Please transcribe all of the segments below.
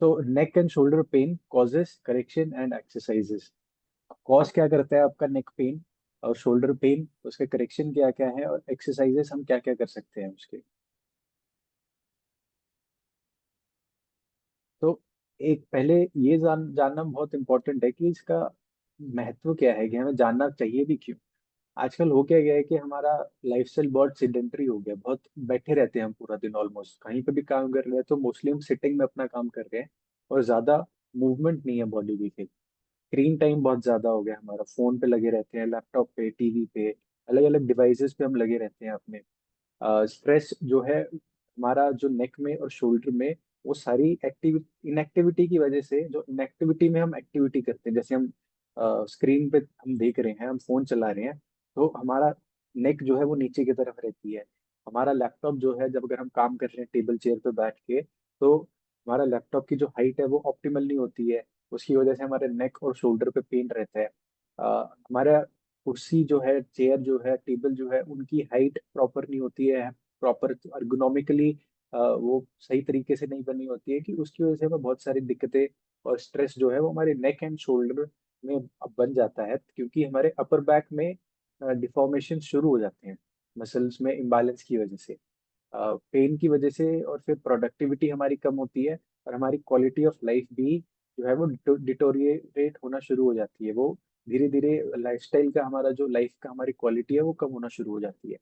तो neck and shoulder pain causes, correction and exercises. Cause क्या करता है आपका नेक पेन और शोल्डर पेन, उसके करेक्शन क्या क्या है और एक्सरसाइजेस हम क्या क्या कर सकते हैं उसके। तो एक पहले ये जानना बहुत इंपॉर्टेंट है कि इसका महत्व क्या है, कि हमें जानना चाहिए भी क्यों। आजकल हो क्या गया है कि हमारा लाइफस्टाइल बहुत सिडेंटरी हो गया, बहुत बैठे रहते हैं हम पूरा दिन, ऑलमोस्ट कहीं पे भी काम कर रहे हैं तो मोस्टली हम सिटिंग में अपना काम कर रहे हैं और ज्यादा मूवमेंट नहीं है बॉडी की। स्क्रीन टाइम बहुत ज्यादा हो गया हमारा, फोन पे लगे रहते हैं, लैपटॉप पे, टीवी पे, अलग अलग डिवाइसेस पे हम लगे रहते हैं अपने। स्ट्रेस जो है हमारा, जो नेक में और शोल्डर में, वो सारी इनएक्टिविटी की वजह से, जो इनएक्टिविटी में हम एक्टिविटी करते हैं, जैसे हम स्क्रीन पे हम देख रहे हैं, हम फोन चला रहे हैं, तो हमारा नेक जो है वो नीचे की तरफ रहती है। हमारा लैपटॉप जो है, जब अगर हम काम कर रहे हैं टेबल चेयर पे बैठ के, तो हमारा लैपटॉप की जो हाइट है वो ऑप्टिमल नहीं होती है। उसकी वजह से हमारे नेक और शोल्डर पे पेन रहता है। हमारा कुर्सी जो है, चेयर जो है, टेबल जो है, उनकी हाइट प्रॉपर नहीं होती है, प्रॉपर अर्गोनॉमिकली वो सही तरीके से नहीं बनी होती है, कि उसकी वजह से हमें बहुत सारी दिक्कतें और स्ट्रेस जो है वो हमारे नेक एंड शोल्डर में अब बन जाता है, क्योंकि हमारे अपर बैक में डिफॉर्मेशन शुरू हो जाते हैं मसल्स में इम्बैलेंस की वजह से, पेन की वजह से, और फिर प्रोडक्टिविटी हमारी कम होती है, और हमारी क्वालिटी ऑफ लाइफ भी जो है वो डिटोरिएट होना शुरू हो जाती है। वो धीरे धीरे लाइफस्टाइल का, हमारा जो लाइफ का हमारी क्वालिटी है वो कम होना शुरू हो जाती है।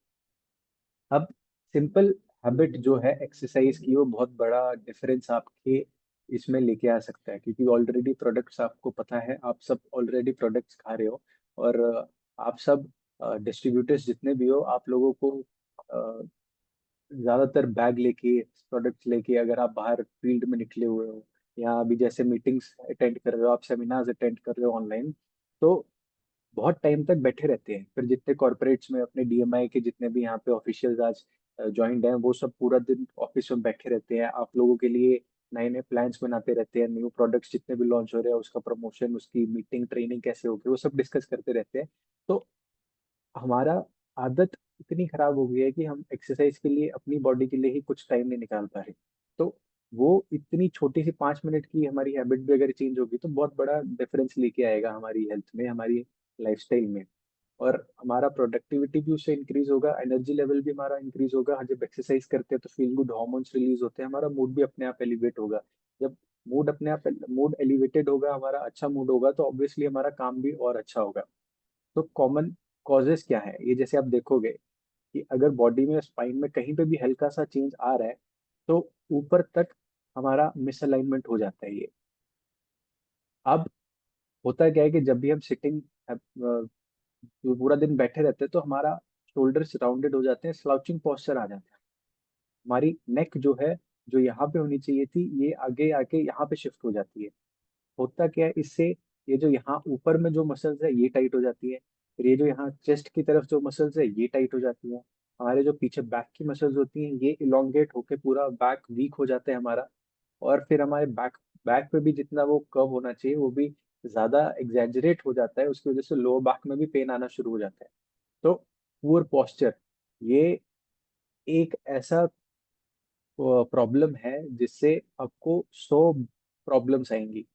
अब सिंपल हैबिट जो है एक्सरसाइज की, वो बहुत बड़ा डिफरेंस आपके इसमें लेके आ सकता है, क्योंकि ऑलरेडी प्रोडक्ट्स आपको पता है, आप सब ऑलरेडी प्रोडक्ट्स खा रहे हो, और आप सब डिस्ट्रीब्यूटर्स जितने भी हो, आप लोगों को ज्यादातर बैग लेके, प्रोडक्ट्स लेके, अगर आप बाहर फील्ड में निकले हुए हो, या अभी जैसे मीटिंग्स अटेंड कर रहे हो, आप सेमिनार्स अटेंड कर रहे हो ऑनलाइन, तो बहुत टाइम तक बैठे रहते हैं। फिर जितने कॉर्पोरेट्स में अपने डीएमआई के जितने भी यहाँ पे ऑफिशियल्स आज ज्वाइंड हैं, वो सब पूरा दिन ऑफिस में बैठे रहते हैं, आप लोगों के लिए नए नए प्लान्स बनाते रहते हैं, न्यू प्रोडक्ट्स जितने भी लॉन्च हो रहे हैं उसका प्रमोशन, उसकी मीटिंग, ट्रेनिंग कैसे होगी, वो सब डिस्कस करते रहते हैं। तो हमारा आदत इतनी खराब हो गई है कि हम एक्सरसाइज के लिए, अपनी बॉडी के लिए ही कुछ टाइम नहीं निकाल पा रहे। तो वो इतनी छोटी सी 5 मिनट की हमारी हैबिट भी अगर चेंज होगी तो बहुत बड़ा डिफरेंस लेके आएगा हमारी हेल्थ में, हमारी लाइफस्टाइल में। और हमारा प्रोडक्टिविटी भी उससे इंक्रीज होगा, एनर्जी लेवल भी हमारा इंक्रीज होगा। जब एक्सरसाइज करते हैं तो फील गुड हार्मोन्स रिलीज होते हैं, हमारा मूड भी अपने आप एलिवेट होगा। जब मूड एलिवेटेड होगा, हमारा अच्छा मूड होगा, तो ऑब्वियसली हमारा काम भी और अच्छा होगा। तो कॉमन कॉजेस क्या है ये, जैसे आप देखोगे कि अगर बॉडी में, स्पाइन में कहीं पे भी हल्का सा चेंज आ रहा है, तो ऊपर तक हमारा मिसअलाइनमेंट हो जाता है ये। अब होता क्या है कि जब भी हम सिटिंग पूरा दिन बैठे रहते हैं, तो हमारा शोल्डर राउंडेड हो जाते हैं, स्लाउचिंग पोस्चर आ जाता है। हमारी नेक जो है, जो यहाँ पे होनी चाहिए थी, ये आगे आके यहाँ पे शिफ्ट हो जाती है। होता क्या है इससे, ये जो यहाँ ऊपर में जो मसल्स है ये टाइट हो जाती है, फिर ये जो यहाँ चेस्ट की तरफ जो मसल्स है ये टाइट हो जाती है। हमारे जो पीछे बैक की मसल्स होती हैं ये इलोंगेट होके पूरा बैक वीक हो जाता है हमारा। और फिर हमारे बैक बैक पे भी जितना वो कर्व होना चाहिए वो भी ज्यादा एग्जैजरेट हो जाता है, उसकी वजह से लोअर बैक में भी पेन आना शुरू हो जाता है। तो पुअर पोस्चर, ये एक ऐसा प्रॉब्लम है जिससे आपको 100 प्रॉब्लम्स आएंगी।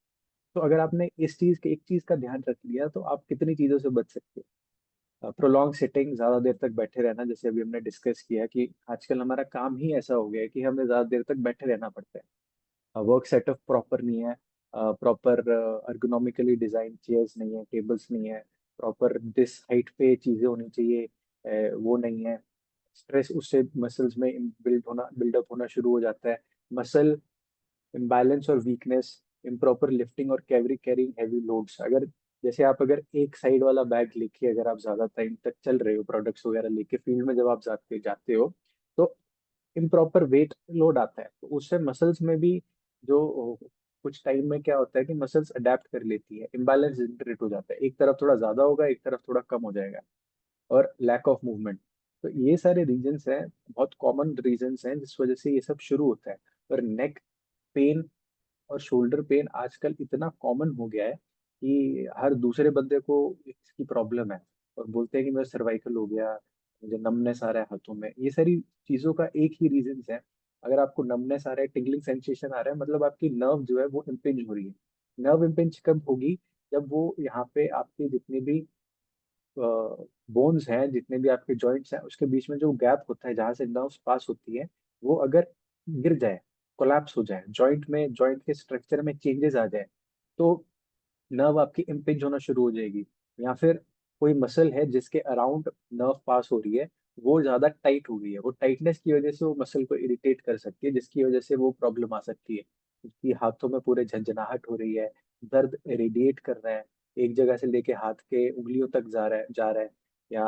तो अगर आपने इस चीज के एक चीज का ध्यान रख लिया तो आप कितनी चीजों से बच सकते हो। प्रोलॉन्ग सिटिंग, ज्यादा देर तक बैठे रहना, जैसे अभी हमने डिस्कस किया कि आजकल हमारा काम ही ऐसा हो गया है कि हमें ज्यादा देर तक बैठे रहना पड़ता है। वर्क सेटअप प्रॉपर नहीं है, प्रॉपर अर्गोनॉमिकली डिजाइन चेयर्स नहीं है, टेबल्स नहीं है, प्रॉपर दिस हाइट पे चीजें होनी चाहिए, वो नहीं है। स्ट्रेस उससे मसल्स में बिल्डअप होना शुरू हो जाता है। मसल इम्बैलेंस और वीकनेस, इम्प्रॉपर लिफ्टिंग और कैरिंग हैवी लोड्स। अगर जैसे आप अगर एक साइड वाला बैग लेके अगर आप ज्यादा टाइम तक चल रहे हो, प्रोडक्ट्स वगैरह लेके फील्ड में जब आप जाते जाते हो, तो इम्प्रॉपर वेट लोड आता है, तो उससे मसल्स में भी जो कुछ टाइम में क्या होता है कि मसल्स अडेप्ट कर लेती है, इम्बैलेंस जनरेट हो जाता है, एक तरफ थोड़ा ज्यादा होगा, एक तरफ थोड़ा कम हो जाएगा, और लैक ऑफ मूवमेंट। तो ये सारे रीजंस हैं, बहुत कॉमन रीजंस हैं जिस वजह से ये सब शुरू होता है। और नेक पेन और शोल्डर पेन आजकल इतना कॉमन हो गया है कि हर दूसरे बंदे को इसकी प्रॉब्लम है, और बोलते हैं कि मेरा सर्वाइकल हो गया, मुझे नमनेस आ रहा है हाथों में। ये सारी चीजों का एक ही रीजन है अगर आपको नमनेस आ रहा है, टिंगलिंग सेंसेशन आ रहा है, मतलब आपकी नर्व जो है वो इम्पिंज हो रही है। नर्व इम्पिंज कब होगी? जब वो यहाँ पे आपकी जितनी भी बोन्स हैं, जितने भी आपके जॉइंट्स हैं, उसके बीच में जो गैप होता है जहाँ से नर्व्स पास होती है, वो अगर गिर जाए, कोलैप्स हो जाए, जॉइंट में, जॉइंट के स्ट्रक्चर में चेंजेस आ जाए, तो नर्व आपकी इम्पिंज होना शुरू हो जाएगी। या फिर कोई मसल है जिसके अराउंड नर्व पास हो रही है, वो ज्यादा टाइट हो गई है, वो टाइटनेस की वजह से वो मसल को इरिटेट कर सकती है, जिसकी वजह से वो प्रॉब्लम आ सकती है। उसकी हाथों में पूरे झंझनाहट हो रही है, दर्द रेडिएट कर रहा है, एक जगह से लेके हाथ के उंगलियों तक जा रहा है, या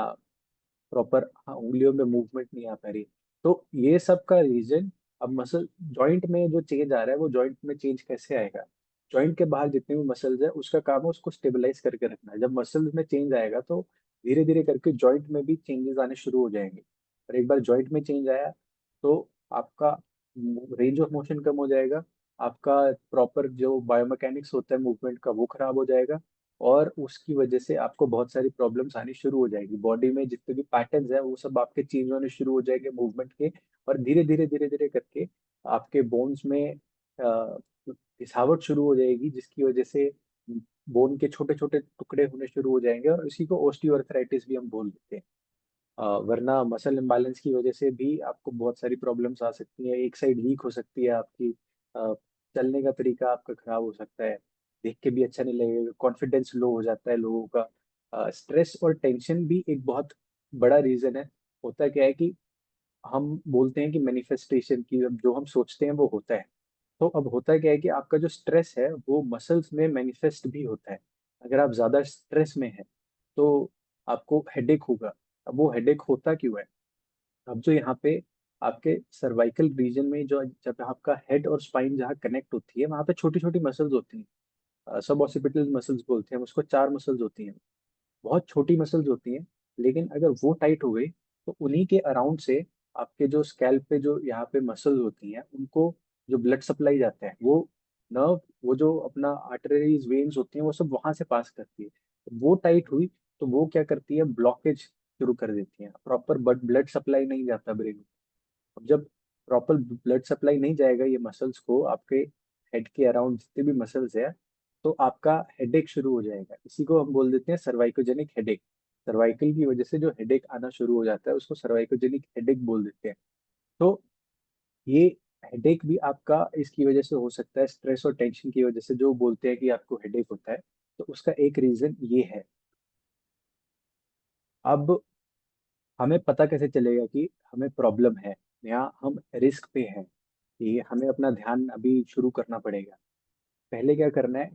प्रॉपर उंगलियों में मूवमेंट नहीं आ पा रही। तो ये सब का रीजन, अब मसल जॉइंट में जो चेंज आ रहा है, वो जॉइंट में चेंज कैसे आएगा? जॉइंट के बाहर जितने भी मसल्स है, उसका काम है उसको स्टेबलाइज करके रखना है। जब मसल्स में चेंज आएगा तो धीरे धीरे करके जॉइंट में भी चेंजेस आने शुरू हो जाएंगे। और एक बार जॉइंट में चेंज आया तो आपका रेंज ऑफ मोशन कम हो जाएगा, आपका प्रॉपर जो बायोमैकेनिक्स होता है मूवमेंट का वो खराब हो जाएगा, और उसकी वजह से आपको बहुत सारी प्रॉब्लम्स आनी शुरू हो जाएगी। बॉडी में जितने भी पैटर्न्स हैं वो सब आपके चेंज होने शुरू हो जाएंगे मूवमेंट के, और धीरे धीरे करके आपके बोन्स में घिसावट शुरू हो जाएगी, जिसकी वजह से बोन के छोटे छोटे टुकड़े होने शुरू हो जाएंगे, और इसी को ओस्टियोआर्थराइटिस भी हम बोल देते हैं। वरना मसल इम्बैलेंस की वजह से भी आपको बहुत सारी प्रॉब्लम्स आ सकती हैं। एक साइड वीक हो सकती है आपकी, अ, चलने का तरीका आपका खराब हो सकता है, देख के भी अच्छा नहीं लगेगा, कॉन्फिडेंस लो हो जाता है लोगों का। स्ट्रेस और टेंशन भी एक बहुत बड़ा रीजन है। होता क्या है कि हम बोलते हैं कि मैनिफेस्टेशन की, अब जो हम सोचते हैं वो होता है। तो अब होता क्या है कि आपका जो स्ट्रेस है वो मसल्स में मैनिफेस्ट भी होता है। अगर आप ज्यादा स्ट्रेस में हैं तो आपको हेडेक होगा। अब वो हेडेक होता क्यों है? अब जो यहाँ पे आपके सर्वाइकल रीजन में, जो जब आपका हेड और स्पाइन जहाँ कनेक्ट होती है, वहाँ पे छोटी छोटी मसल्स होती हैं, सब ऑक्सीपिटल मसल्स बोलते हैं उसको, 4 मसल्स होती हैं, बहुत छोटी मसल्स होती हैं। लेकिन अगर वो टाइट हो गई तो उन्हीं के अराउंड से आपके जो स्कैल्प पे जो यहाँ पे मसल्स होती हैं, उनको जो ब्लड सप्लाई जाता है, वो नर्व, वो जो अपना आर्टरीज वेन्स होती हैं, वो सब वहां से पास करती है। तो वो टाइट हुई तो वो क्या करती है, ब्लॉकेज शुरू कर देती है, प्रॉपर ब्लड सप्लाई नहीं जाता ब्रेन में। अब जब प्रॉपर ब्लड सप्लाई नहीं जाएगा ये मसल्स को, आपके हेड के अराउंड जितने भी मसल्स है, तो आपका हेडेक शुरू हो जाएगा। इसी को हम बोल देते हैं सर्वाइकोजेनिक हेडेक। सर्वाइकल की वजह से जो हेडेक आना शुरू हो जाता है उसको सर्वाइकोजेनिक हेडेक बोल देते हैं। तो ये हेडेक भी आपका इसकी वजह से हो सकता है, स्ट्रेस और टेंशन की वजह से, जो बोलते हैं कि आपको हेडेक होता है, तो उसका एक रीजन ये है। अब हमें पता कैसे चलेगा कि हमें प्रॉब्लम है, या हम रिस्क पे हैं, कि हमें अपना ध्यान अभी शुरू करना पड़ेगा? पहले क्या करना है,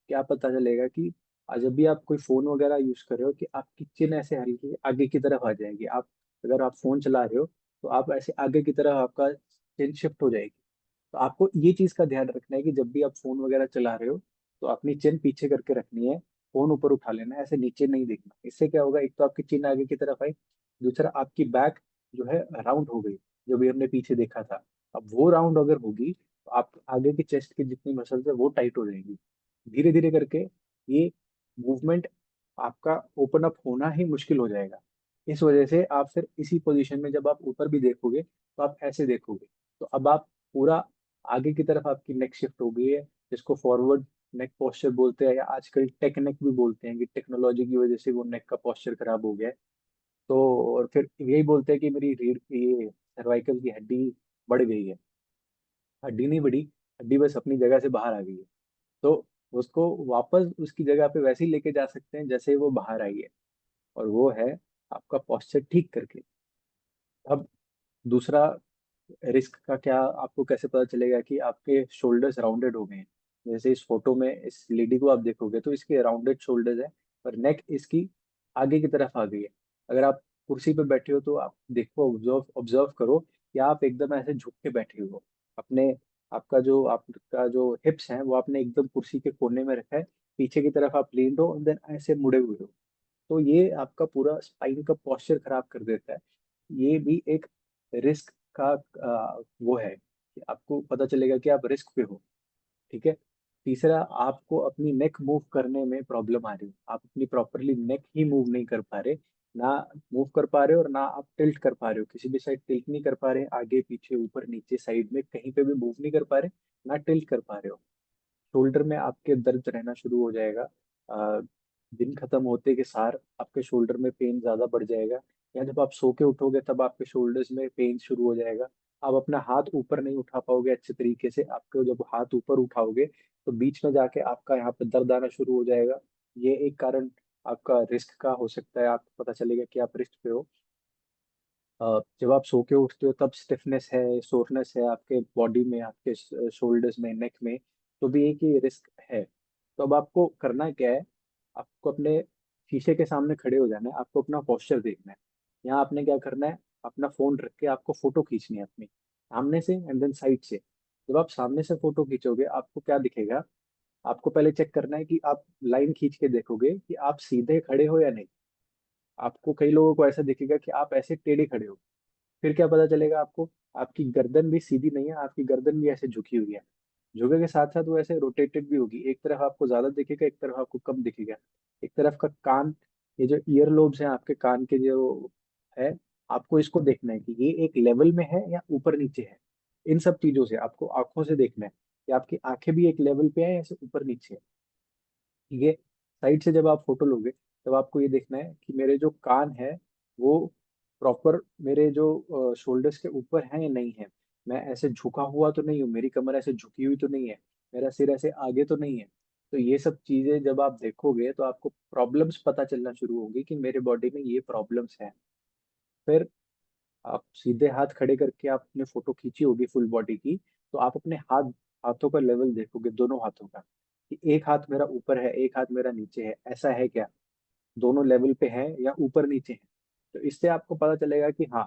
क्या पता चलेगा कि आज जब भी आप कोई फोन वगैरह यूज कर रहे हो, कि आपकी चिन ऐसे हल्की आगे की तरफ आ जाएगी। आप अगर आप फोन चला रहे हो तो आप ऐसे आगे की तरफ आपका चिन शिफ्ट हो जाएगी। तो आपको ये चीज का ध्यान रखना है कि जब भी आप फोन वगैरह चला रहे हो तो अपनी चिन पीछे करके रखनी है, फोन ऊपर उठा लेना है, ऐसे नीचे नहीं देखना। इससे क्या होगा, एक तो आपकी चिन आगे की तरफ आई, दूसरा आपकी बैक जो है राउंड हो गई, जो भी हमने पीछे देखा था। अब वो राउंड अगर होगी तो आप आगे की चेस्ट की जितनी मसल्स है वो टाइट हो जाएगी। धीरे धीरे करके ये मूवमेंट आपका ओपन अप होना ही मुश्किल हो जाएगा। इस वजह से आप फिर इसी पोजीशन में जब आप ऊपर भी देखोगे तो आप ऐसे देखोगे। तो अब आप पूरा आगे की तरफ आपकी नेक शिफ्ट हो गई है, जिसको फॉरवर्ड नेक पोस्चर बोलते हैं, या आजकल टेक नेक भी बोलते हैं, कि टेक्नोलॉजी की वजह से वो नेक का पोस्चर खराब हो गया है। तो और फिर यही बोलते हैं कि मेरी रीढ़, ये सर्वाइकल की हड्डी बढ़ गई है। हड्डी नहीं बढ़ी, हड्डी बस अपनी जगह से बाहर आ गई है। तो उसको वापस उसकी जगह पे वैसे ही लेके जा सकते हैं जैसे वो बाहर आई है, और वो है आपका पोस्चर ठीक करके। अब दूसरा रिस्क का क्या, आपको कैसे पता चलेगा कि आपके शोल्डर्स राउंडेड हो गए हैं? जैसे इस फोटो में इस लेडी को आप देखोगे तो इसके राउंडेड शोल्डर्स है, पर नेक इसकी आगे की तरफ आ गई है। अगर आप कुर्सी पे बैठे हो तो आप देखो, ऑब्जर्व ऑब्जर्व करो कि आप एकदम ऐसे झुक के बैठे हो। अपने आपका जो हिप्स हैं वो आपने एकदम कुर्सी के कोने में रखा है, पीछे की तरफ आप लीन हो, देन ऐसे मुड़े हुए हो। तो ये आपका पूरा स्पाइन का पोस्चर खराब कर देता है। ये भी एक रिस्क का वो है, कि आपको पता चलेगा कि आप रिस्क पे हो। ठीक है। तीसरा, आपको अपनी नेक मूव करने में प्रॉब्लम आ रही है, आप अपनी प्रॉपरली नेक ही मूव नहीं कर पा रहे, ना मूव कर पा रहे हो और ना आप टिल्ट कर पा रहे हो, किसी भी साइड टिल्ट नहीं कर पा रहे, आगे पीछे ऊपर नीचे साइड में कहीं पे भी मूव नहीं कर पा रहे, ना टिल्ट कर पा रहे हो। शोल्डर में आपके दर्द रहना शुरू हो जाएगा। अ, दिन खत्म होते के सार आपके शोल्डर में पेन ज्यादा बढ़ जाएगा, या जब आप सो के उठोगे तब आपके शोल्डर्स में पेन शुरू हो जाएगा। आप अपना हाथ ऊपर नहीं उठा पाओगे अच्छे तरीके से, आपको जब हाथ ऊपर उठाओगे तो बीच में जाके आपका यहाँ पे दर्द आना शुरू हो जाएगा। ये एक कारण आपका रिस्क का हो सकता है, आपको पता चलेगा कि आप रिस्क पे हो। जब आप सो के उठते हो तब स्टिफनेस है, सोरनेस है आपके बॉडी में, आपके शोल्डर्स में, नेक में, तो भी एक ही रिस्क है। तो अब आपको करना क्या है, आपको अपने शीशे के सामने खड़े हो जाना है, आपको अपना पोस्चर देखना है। यहाँ आपने क्या करना है, अपना फोन रख के आपको फोटो खींचनी है अपनी, सामने से एंड देन साइड से। जब आप सामने से फोटो खींचोगे आपको क्या दिखेगा, आपको पहले चेक करना है कि आप लाइन खींच के देखोगे कि आप सीधे खड़े हो या नहीं। आपको कई लोगों को ऐसा दिखेगा कि आप ऐसे टेढ़े खड़े हो, फिर क्या पता चलेगा आपको, आपकी गर्दन भी सीधी नहीं है, आपकी गर्दन भी ऐसे झुकी हुई है। झुके के साथ साथ वो ऐसे रोटेटेड भी होगी, एक तरफ आपको ज्यादा दिखेगा, एक तरफ आपको कम दिखेगा। एक तरफ का कान, ये जो ईयर लोब्स हैं आपके कान के जो है, आपको इसको देखना है कि ये एक लेवल में है या ऊपर नीचे है। इन सब चीजों से आपको आंखों से देखना है कि आपकी आंखें भी एक लेवल पे है या ऐसे ऊपर नीचे है। ठीक है। साइड से जब आप फोटो लोगे तब आपको ये देखना है कि मेरे जो कान है वो प्रॉपर मेरे जो शोल्डर्स के ऊपर है या नहीं है। मैं ऐसे झुका हुआ तो नहीं हूँ, मेरी कमर ऐसे झुकी हुई तो नहीं है, मेरा सिर ऐसे आगे तो नहीं है। तो ये सब चीजें जब आप देखोगे तो आपको प्रॉब्लम्स पता चलना शुरू होगी कि मेरे बॉडी में ये प्रॉब्लम्स हैं। फिर आप सीधे हाथ खड़े करके आपने फोटो खींची होगी फुल बॉडी की, तो आप अपने हाथों का लेवल देखोगे, दोनों हाथों का, कि एक हाथ मेरा ऊपर है, एक हाथ मेरा नीचे है, ऐसा है क्या, दोनों लेवल पे है या ऊपर नीचे है। तो इससे आपको पता चलेगा कि हाँ,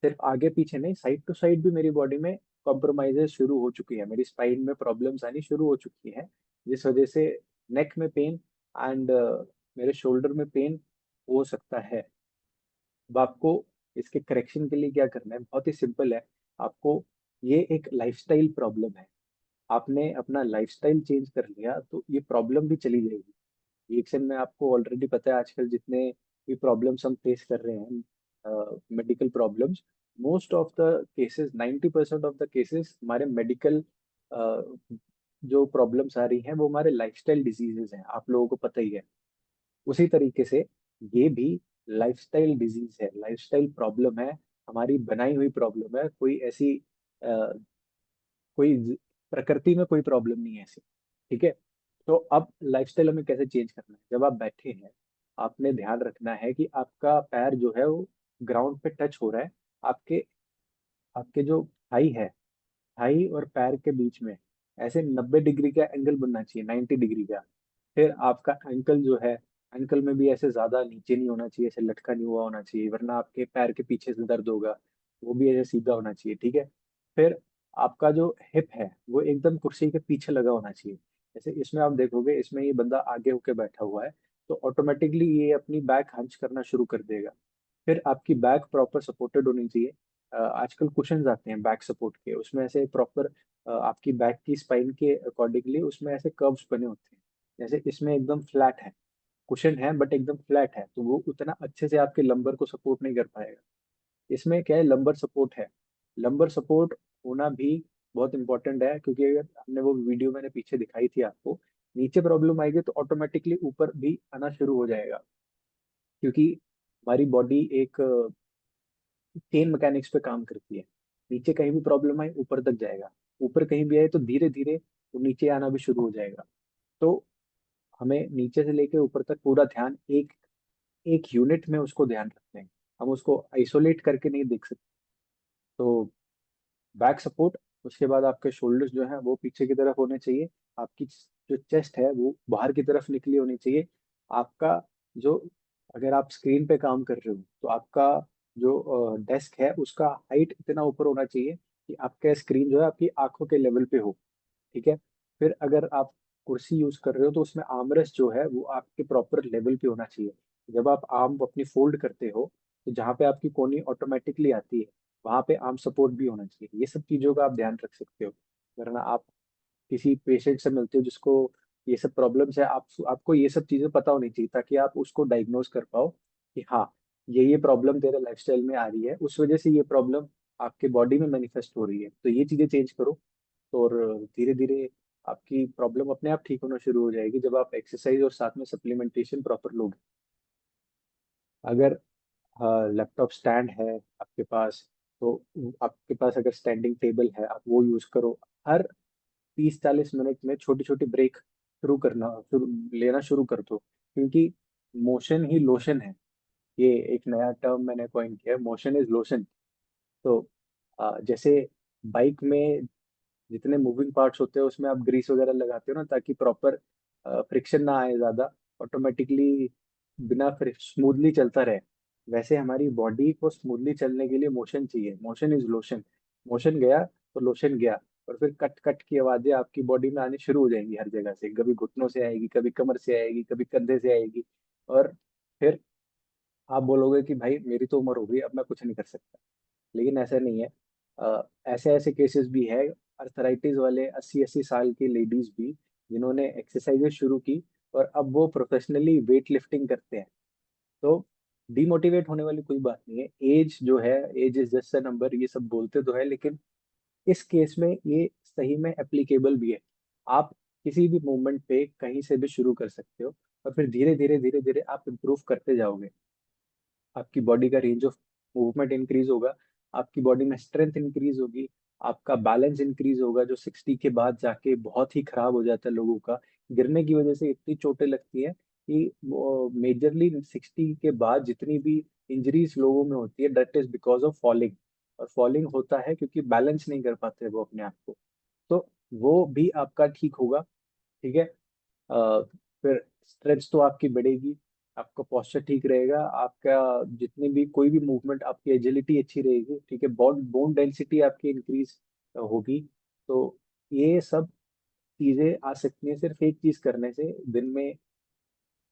सिर्फ आगे पीछे नहीं, साइड टू साइड भी मेरी बॉडी में कॉम्प्रोमाइजेस शुरू हो चुकी है, मेरी स्पाइन में प्रॉब्लम्स आनी शुरू हो चुकी है, जिस वजह से नेक में पेन एंड मेरे शोल्डर में पेन हो सकता है। अब आपको इसके करेक्शन के लिए क्या करना है, बहुत ही सिंपल है। आपको, ये एक लाइफस्टाइल प्रॉब्लम है, आपने अपना लाइफस्टाइल चेंज कर लिया तो ये प्रॉब्लम भी चली जाएगी। रिएक्शन में आपको ऑलरेडी पता है आजकल जितने भी प्रॉब्लम्स हम फेस कर रहे हैं, medical problems, most of the cases, 90% of the cases हमारे मेडिकल जो प्रॉब्लम्स आ रही हैं वो हमारे लाइफस्टाइल डिजीजेस हैं, आप लोगों को पता ही है। उसी तरीके से ये भी लाइफस्टाइल डिजीज है, लाइफस्टाइल प्रॉब्लम है, हमारी बनाई हुई प्रॉब्लम है, कोई ऐसी अ, प्रकृति में कोई प्रॉब्लम नहीं है ऐसी। ठीक है। तो अब लाइफस्टाइल हमें कैसे चेंज करना है, जब आप बैठे हैं आपने ध्यान रखना है कि आपका पैर जो है वो ग्राउंड पे टच हो रहा है। आपके आपके जो थाई है, थाई और पैर के बीच में ऐसे 90 डिग्री का एंगल बनना चाहिए, 90 डिग्री का। फिर आपका एंकल जो है, एंकल में भी ऐसे ज्यादा नीचे नहीं होना चाहिए, ऐसे लटका नहीं हुआ होना चाहिए, वरना आपके पैर के पीछे से दर्द होगा। वो भी ऐसे सीधा होना चाहिए। ठीक है। फिर आपका जो हिप है वो एकदम कुर्सी के पीछे लगा होना चाहिए। जैसे इसमें आप देखोगे, इसमें ये बंदा आगे होके बैठा हुआ है, तो ऑटोमेटिकली ये अपनी बैक हंच करना शुरू कर देगा। फिर आपकी बैक प्रॉपर सपोर्टेड होनी चाहिए। आजकल कुशन्स आते हैं बैक सपोर्ट के, उसमें ऐसे प्रॉपर आपकी बैक की स्पाइन के अकॉर्डिंगली उसमें ऐसे कर्व्स बने होते हैं। जैसे इसमें एकदम फ्लैट है, कुशन है बट एकदम फ्लैट है, तो वो उतना अच्छे से आपके लंबर को सपोर्ट नहीं कर पाएगा। इसमें क्या है, लंबर सपोर्ट है। लंबर सपोर्ट होना भी बहुत इंपॉर्टेंट है, क्योंकि अगर हमने वो वीडियो मैंने पीछे दिखाई थी आपको, नीचे प्रॉब्लम आएगी तो ऑटोमेटिकली ऊपर भी आना शुरू हो जाएगा। क्योंकि हमारी बॉडी एक चेन मैकेनिक्स पे काम करती है, नीचे कहीं भी प्रॉब्लम आए ऊपर तक जाएगा, ऊपर कहीं भी आए तो धीरे धीरे वो नीचे आना भी शुरू हो जाएगा। तो हमें नीचे से लेके ऊपर तक पूरा ध्यान एक एक यूनिट में उसको ध्यान रखते हैं, हम उसको आइसोलेट करके नहीं देख सकते। तो बैक सपोर्ट, उसके बाद आपके शोल्डर्स जो है वो पीछे की तरफ होने चाहिए, आपकी जो चेस्ट है वो बाहर की तरफ निकली होनी चाहिए। आपका जो, अगर आप स्क्रीन पे काम कर रहे हो तो आपका जो डेस्क है उसका हाइट इतना ऊपर होना चाहिए कि आपका स्क्रीन जो है आपकी आंखों के लेवल पे हो। ठीक है। फिर अगर आप कुर्सी यूज कर रहे हो तो उसमें आर्मरेस्ट जो है वो आपके प्रॉपर लेवल पे होना चाहिए। जब आप आर्म अपनी फोल्ड करते हो तो जहाँ पे आपकी कोनी ऑटोमेटिकली आती है वहां पे आर्म सपोर्ट भी होना चाहिए। ये सब चीजों का आप ध्यान रख सकते हो, वरना आप किसी पेशेंट से मिलते हो जिसको ये सब प्रॉब्लम्स है, आपको ये सब चीजें पता होनी चाहिए ताकि आप उसको डायग्नोज कर पाओ कि हाँ, ये प्रॉब्लम तेरे लाइफस्टाइल में आ रही है, उस वजह से ये प्रॉब्लम आपके बॉडी में मैनिफेस्ट हो रही है, तो ये चीजें चेंज करो। और धीरे धीरे आपकी प्रॉब्लम अपने आप ठीक होना शुरू हो जाएगी जब आप एक्सरसाइज और साथ में सप्लीमेंटेशन प्रॉपर लोगे। अगर लैपटॉप स्टैंड है आपके पास, तो आपके पास अगर स्टैंडिंग टेबल है आप वो यूज करो। हर 30-40 मिनट में छोटी छोटी ब्रेक शुरू लेना शुरू कर दो, क्योंकि मोशन ही लोशन है। ये एक नया टर्म मैंने कॉइन किया है, मोशन इज लोशन। तो जैसे बाइक में जितने मूविंग पार्ट्स होते हैं उसमें आप ग्रीस वगैरह लगाते हो ना, ताकि प्रॉपर फ्रिक्शन ना आए ज्यादा, ऑटोमेटिकली बिना स्मूथली चलता रहे। वैसे हमारी बॉडी को स्मूथली चलने के लिए मोशन चाहिए, मोशन इज लोशन। मोशन गया तो लोशन गया। और फिर कट कट की आवाजें आपकी बॉडी में आनी शुरू हो जाएंगी हर जगह से, कभी घुटनों से आएगी, कभी कमर से आएगी, कभी कंधे से आएगी। और फिर आप बोलोगे कि भाई मेरी तो उम्र हो गई, अब मैं कुछ नहीं कर सकता। लेकिन ऐसा नहीं है। ऐसे ऐसे केसेस भी है, अर्थराइटिस वाले 80-80 साल की लेडीज भी, जिन्होंने एक्सरसाइजेस शुरू की और अब वो प्रोफेशनली वेट लिफ्टिंग करते हैं। तो डिमोटिवेट होने वाली कोई बात नहीं है। एज जो है, age is just a number, ये सब बोलते तो है, लेकिन इस केस में ये सही में एप्लीकेबल भी है। आप किसी भी मूवमेंट पे कहीं से भी शुरू कर सकते हो, और फिर धीरे धीरे धीरे धीरे आप इम्प्रूव करते जाओगे। आपकी बॉडी का रेंज ऑफ मूवमेंट इंक्रीज होगा, आपकी बॉडी में स्ट्रेंथ इंक्रीज होगी, आपका बैलेंस इंक्रीज होगा, जो 60 के बाद जाके बहुत ही खराब हो जाता है लोगों का। गिरने की वजह से इतनी चोटें लगती है कि मेजरली 60 के बाद जितनी भी इंजरीज लोगों में होती है, that is because of falling. और फॉलिंग होता है क्योंकि बैलेंस नहीं कर पाते वो अपने आप को। तो वो भी आपका ठीक होगा। ठीक है। अ, फिर स्ट्रेच तो आपकी बढ़ेगी, आपका पोस्चर ठीक रहेगा, आपका जितनी भी कोई भी मूवमेंट, आपकी एजिलिटी अच्छी रहेगी। ठीक है। बोन बोन डेंसिटी आपकी इंक्रीज होगी। तो ये सब चीजें आ सकती हैं सिर्फ एक चीज करने से। दिन में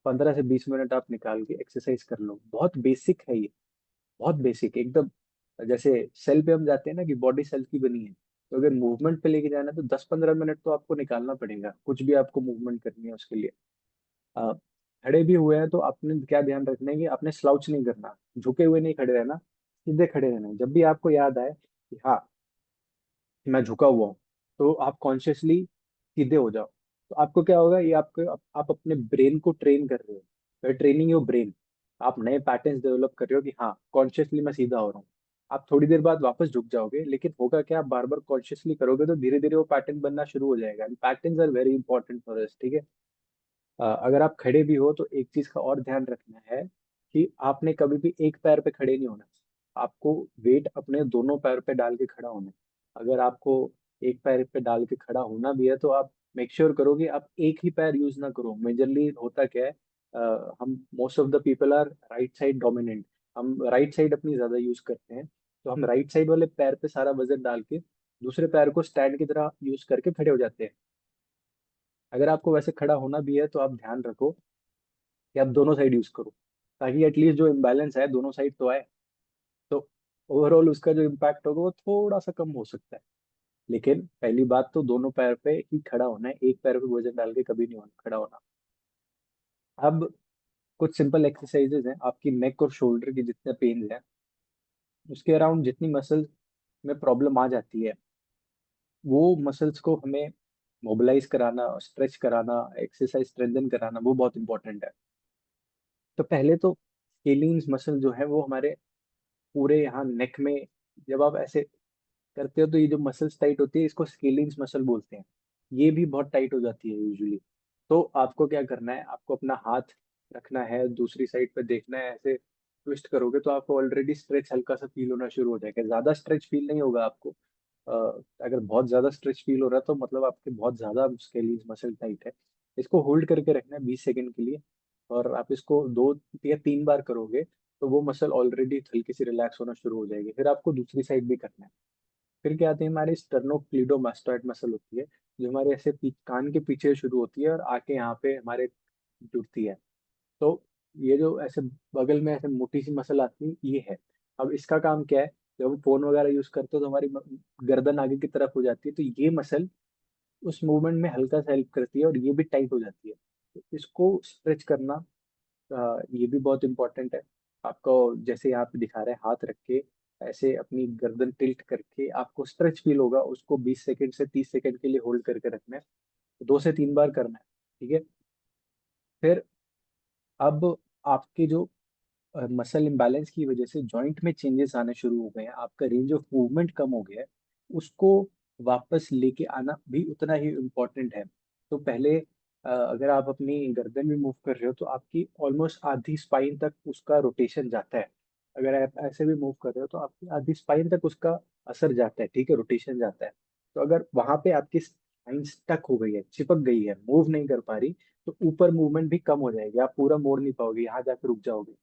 15 से 20 मिनट आप निकाल के एक्सरसाइज कर लो। बहुत बेसिक है ये, बहुत बेसिक एकदम। जैसे सेल पे हम जाते हैं ना कि बॉडी सेल की बनी है, तो अगर मूवमेंट पे लेके जाना है तो 10-15 मिनट तो आपको निकालना पड़ेगा, कुछ भी आपको मूवमेंट करनी है उसके लिए। अ, खड़े भी हुए हैं तो आपने क्या ध्यान रखना है कि आपने स्लाउच नहीं करना, झुके हुए नहीं खड़े रहना, सीधे खड़े रहना है। जब भी आपको याद आए कि हाँ कि मैं झुका हुआ हूँ, तो आप कॉन्शियसली सीधे हो जाओ। तो आपको क्या होगा, ये आपको आप अपने ब्रेन को ट्रेन कर रहे हो, ट्रेनिंग योर ब्रेन। आप नए पैटर्न्स डेवलप कर रहे हो कि हाँ कॉन्शियसली मैं सीधा हो रहा हूँ। आप थोड़ी देर बाद वापस झुक जाओगे, लेकिन होगा क्या, आप बार बार कॉन्शियसली करोगे तो धीरे धीरे वो पैटर्न बनना शुरू हो जाएगा। Patterns are very important for us. ठीक है। अगर आप खड़े भी हो तो एक चीज का और ध्यान रखना है कि आपने कभी भी एक पैर पे खड़े नहीं होना। आपको वेट अपने दोनों पैर पे डाल के खड़ा होना है। अगर आपको एक पैर पे डाल के खड़ा होना भी है तो आप मेक श्योर करो कि आप एक ही पैर यूज ना करो। मेजरली होता क्या है, हम most of the people are right side dominant. हम राइट साइड अपनी ज्यादा यूज करते हैं, तो हम राइट साइड वाले पैर पे सारा वजन डाल के दूसरे पैर को स्टैंड की तरह यूज करके खड़े हो जाते हैं। अगर आपको वैसे खड़ा होना भी है तो आप ध्यान रखो कि आप दोनों साइड यूज करो, ताकि एटलीस्ट जो इम्बैलेंस है दोनों साइड तो आए। तो ओवरऑल उसका जो इम्पैक्ट होगा वो थोड़ा सा कम हो सकता है। लेकिन पहली बात तो दोनों पैर पे ही खड़ा होना है, एक पैर पे वजन डाल के कभी नहीं होना खड़ा होना। अब कुछ सिंपल एक्सरसाइजेज हैं आपकी नेक और शोल्डर की जितने पेन हैं उसके अराउंड, जितनी मसल्स में प्रॉब्लम आ जाती है वो मसल्स को हमें मोबिलाइज कराना, स्ट्रेच कराना, एक्सरसाइज स्ट्रेंथन कराना, वो बहुत इंपॉर्टेंट है। तो पहले तो स्केलिंग मसल जो है वो हमारे पूरे यहाँ नेक में, जब आप ऐसे करते हो तो ये जो मसल्स टाइट होती है इसको स्केलिंग्स मसल बोलते हैं। ये भी बहुत टाइट हो जाती है यूजुअली। तो आपको क्या करना है, आपको अपना हाथ रखना है, दूसरी साइड पे देखना है, ऐसे ट्विस्ट करोगे तो आपको ऑलरेडी स्ट्रेच हल्का सा फील होना शुरू हो जाएगा। ज्यादा स्ट्रेच फील नहीं होगा आपको। अगर बहुत ज्यादा स्ट्रेच फील हो रहा है तो मतलब आपके बहुत ज्यादा स्केलिंग्स मसल टाइट है। इसको होल्ड करके रखना है 20 सेकंड के लिए, और आप इसको 2 या 3 बार करोगे तो वो मसल ऑलरेडी हल्की सी रिलैक्स होना शुरू हो जाएगी। फिर आपको दूसरी साइड भी करना है। फिर क्या आती है, हमारी स्टर्नोक्लीडोमास्टोइड मसल होती है, जो हमारे ऐसे कान के पीछे शुरू होती है और आके यहाँ पे हमारे जुड़ती है। तो ये जो ऐसे बगल में ऐसे मोटी सी मसल आती है ये है। अब इसका काम क्या है, जब हम फोन वगैरह यूज करते हो तो हमारी गर्दन आगे की तरफ हो जाती है, तो ये मसल उस मूवमेंट में हल्का सा हेल्प करती है और ये भी टाइट हो जाती है। तो इसको स्ट्रेच करना ये भी बहुत इंपॉर्टेंट है। आपको जैसे यहाँ पे दिखा रहा है, हाथ रख के ऐसे अपनी गर्दन टिल्ट करके आपको स्ट्रेच फील होगा, उसको 20 सेकंड से 30 सेकंड के लिए होल्ड करके रखना है। 2 से 3 बार करना है। ठीक है। फिर अब आपके जो मसल इम्बैलेंस की वजह से जॉइंट में चेंजेस आने शुरू हो गए हैं, आपका रेंज ऑफ मूवमेंट कम हो गया है, उसको वापस लेके आना भी उतना ही इम्पोर्टेंट है। तो पहले अगर आप अपनी गर्दन भी मूव कर रहे हो तो आपकी ऑलमोस्ट आधी स्पाइन तक उसका रोटेशन जाता है। अगर आप ऐसे भी मूव कर रहे हो तो आपकी आधी स्पाइन तक उसका असर जाता है, ठीक है, रोटेशन जाता है। तो अगर वहां पे आपकी स्पाइन स्टक हो गई है, चिपक गई है, मूव नहीं कर पा रही, तो ऊपर मूवमेंट भी कम हो जाएगी, आप पूरा मोड़ नहीं पाओगे, यहाँ जाकर रुक जाओगे।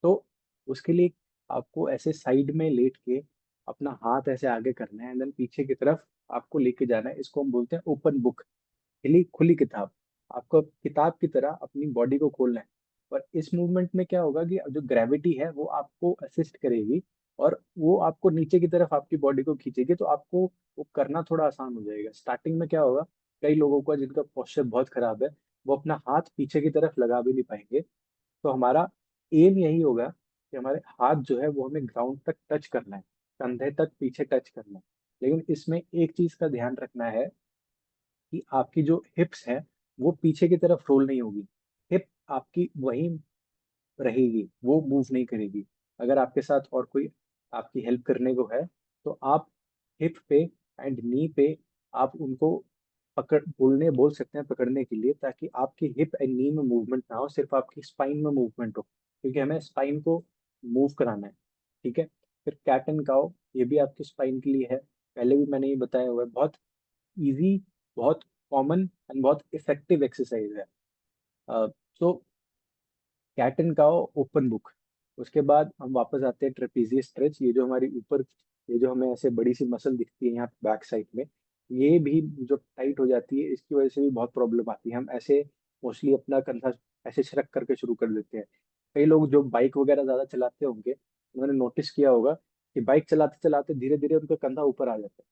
तो उसके लिए आपको ऐसे साइड में लेट के अपना हाथ ऐसे आगे करना है, एंड देन पीछे की तरफ आपको लेके जाना है। इसको हम बोलते हैं ओपन बुक, खुली खुली किताब। आपको किताब की तरह अपनी बॉडी को खोलना है। और इस मूवमेंट में क्या होगा कि जो ग्रेविटी है वो आपको असिस्ट करेगी, और वो आपको नीचे की तरफ आपकी बॉडी को खींचेगी, तो आपको वो करना थोड़ा आसान हो जाएगा। स्टार्टिंग में क्या होगा, कई लोगों का जिनका पोस्चर बहुत खराब है, वो अपना हाथ पीछे की तरफ लगा भी नहीं पाएंगे। तो हमारा एम यही होगा कि हमारे हाथ जो है वो हमें ग्राउंड तक टच करना है, कंधे तक पीछे टच करना है। लेकिन इसमें एक चीज का ध्यान रखना है कि आपकी जो हिप्स है वो पीछे की तरफ रोल नहीं होगी। हिप आपकी वहीं रहेगी, वो मूव नहीं करेगी। अगर आपके साथ और कोई आपकी हेल्प करने को है तो आप हिप पे एंड नी पे आप उनको बोल सकते हैं पकड़ने के लिए, ताकि आपकी हिप एंड नी में मूवमेंट ना हो, सिर्फ आपकी स्पाइन में मूवमेंट हो, क्योंकि हमें स्पाइन को मूव कराना है। ठीक है। फिर कैट एंड काउ, ये भी आपकी स्पाइन के लिए है, पहले भी मैंने ये बताया हुआ है। बहुत इजी, बहुत कॉमन एंड बहुत इफेक्टिव एक्सरसाइज है। So cat and cow, open book. उसके बाद हम वापस आते हैं ट्रेपीजियस स्ट्रेच। ये जो हमारी ऊपर, ये जो हमें ऐसे बड़ी सी मसल दिखती है यहाँ बैक साइड में, ये भी जो टाइट हो जाती है, इसकी वजह से भी बहुत प्रॉब्लम आती है। हम ऐसे मोस्टली अपना कंधा ऐसे सरक करके शुरू कर देते हैं। कई लोग जो बाइक वगैरह ज्यादा चलाते होंगे, उन्होंने नोटिस किया होगा कि बाइक चलाते चलाते धीरे धीरे उनका कंधा ऊपर आ जाता है।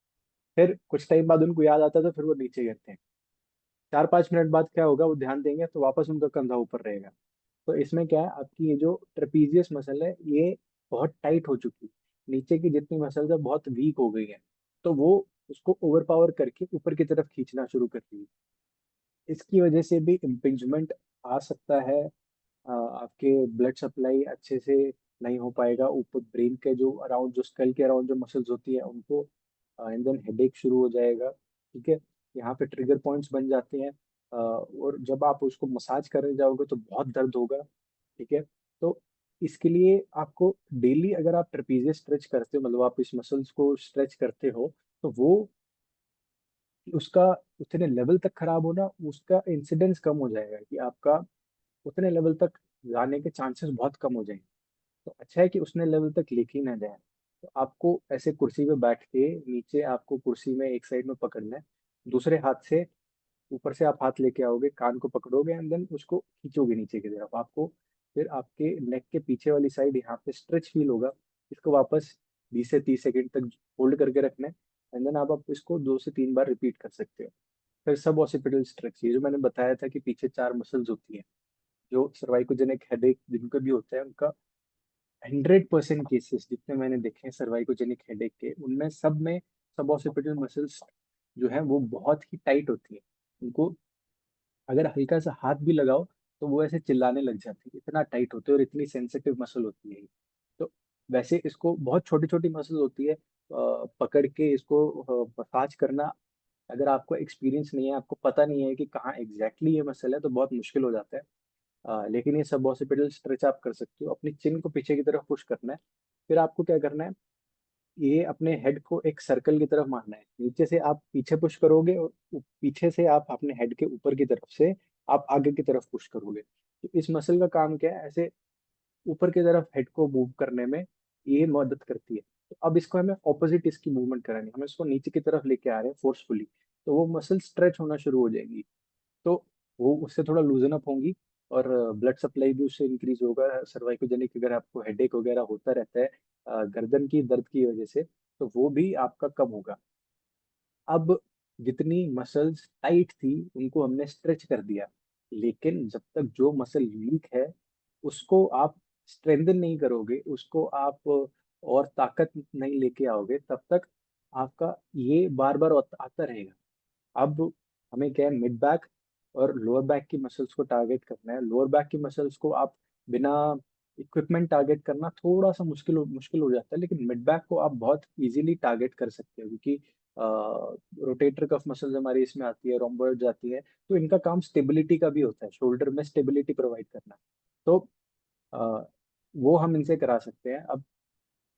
फिर कुछ टाइम बाद उनको याद आता है, तो फिर वो नीचे गिरते हैं। 4-5 मिनट बाद क्या होगा, वो ध्यान देंगे तो वापस उनका कंधा ऊपर रहेगा। तो इसमें क्या है, आपकी ये जो ट्रेपीजियस मसल है ये बहुत टाइट हो चुकी है, नीचे की जितनी मसल है बहुत वीक हो गई है। तो वो उसको ओवर पावर करके ऊपर की तरफ खींचना शुरू कर रही है। इसकी वजह से भी इम्पिंजमेंट आ सकता है। आपके ब्लड सप्लाई अच्छे से नहीं हो पाएगा ऊपर, ब्रेन के जो अराउंड, जो स्कल के अराउंड जो मसल्स होती है उनको, एंड देन हेडेक शुरू हो जाएगा। ठीक है। यहाँ पे ट्रिगर पॉइंट्स बन जाते हैं, और जब आप उसको मसाज करने जाओगे तो बहुत दर्द होगा। ठीक है। तो इसके लिए आपको डेली अगर आप ट्रेपीजियस स्ट्रेच करते हो, मतलब आप इस मसल्स को स्ट्रेच करते हो, तो वो उसका उतने लेवल तक खराब होना, उसका इंसिडेंस कम हो जाएगा, कि आपका उतने लेवल तक जाने के चांसेस बहुत कम हो जाएंगे। तो अच्छा है कि उसने लेवल तक लेके ही ना जाए। तो आपको ऐसे कुर्सी पे बैठ के, नीचे आपको कुर्सी में एक साइड में पकड़ना है, दूसरे हाथ से ऊपर से आप हाथ लेके आओगे, कान को पकड़ोगे, एंड देन उसको खींचोगे नीचे की तरफ। आपको फिर आपके नेक के पीछे वाली साइड यहाँ पे स्ट्रेच फील होगा। इसको वापस 20 से 30 सेकंड तक होल्ड करके रखना है, एंड देन आप इसको 2 से 3 बार रिपीट कर सकते हो। फिर सब ऑसिपिटल स्ट्रेच, ये जो मैंने बताया था कि पीछे 4 मसल्स होती हैं, जो सर्वाइकोजेनिक हेडेक जिनको भी होता है उनका 100% केसेस जितने मैंने देखे हैं सर्वाइकोजेनिक हेडेक के, उनमें सब में सब ऑसिपिटल मसल्स जो है वो बहुत ही टाइट होती है। उनको अगर हल्का सा हाथ भी लगाओ तो वो ऐसे चिल्लाने लग जाती है, इतना टाइट होते हैं, और इतनी सेंसिटिव मसल होती है ये। तो वैसे इसको बहुत छोटी छोटी मसल होती है, पकड़ के इसको मसाज करना, अगर आपको एक्सपीरियंस नहीं है, आपको पता नहीं है कि कहाँ एग्जैक्टली ये मसल है, तो बहुत मुश्किल हो जाता है। लेकिन ये सब ऑसिपिटल स्ट्रेच आप कर सकते हो। अपनी चिन को पीछे की तरफ पुश करना है। फिर आपको क्या करना है, ये अपने हेड को एक सर्कल की तरफ मारना है। नीचे से आप पीछे पुश करोगे, और पीछे से आप अपने हेड के ऊपर की तरफ से आप आगे की तरफ पुश करोगे। तो इस मसल का काम क्या है, ऐसे ऊपर की तरफ हेड को मूव करने में ये मदद करती है। तो अब इसको हमें ऑपोजिट इसकी मूवमेंट करानी है, हम इसको नीचे की तरफ लेके आ रहे हैं फोर्सफुली, तो वो मसल स्ट्रेच होना शुरू हो जाएगी। तो वो उससे थोड़ा लूजन अप होंगी, और ब्लड सप्लाई भी उससे इंक्रीज होगा। सर्वाइकोजेनिक अगर आपको हेडेक वगैरह होता रहता है गर्दन की दर्द की वजह से, तो वो भी आपका कम होगा। अब जितनी मसल्स टाइट थी उनको हमने स्ट्रेच कर दिया, लेकिन जब तक जो मसल वीक है उसको आप स्ट्रेंथन नहीं करोगे, उसको आप और ताकत नहीं लेके आओगे, तब तक आपका ये बार बार आता रहेगा। अब हमें क्या है, मिड बैक और लोअर बैक की मसल्स को टारगेट करना है। लोअर बैक की मसल्स को आप बिना इक्विपमेंट टारगेट करना थोड़ा सा मुश्किल हो जाता है, लेकिन मिड बैक को आप बहुत इजीली टारगेट कर सकते हो, क्योंकि रोटेटर कफ मसल्स हमारी इसमें आती है, रोम्बॉइड्स आती है। तो इनका काम स्टेबिलिटी का भी होता है, शोल्डर में स्टेबिलिटी प्रोवाइड करना। तो अ, वो हम इनसे करा सकते हैं।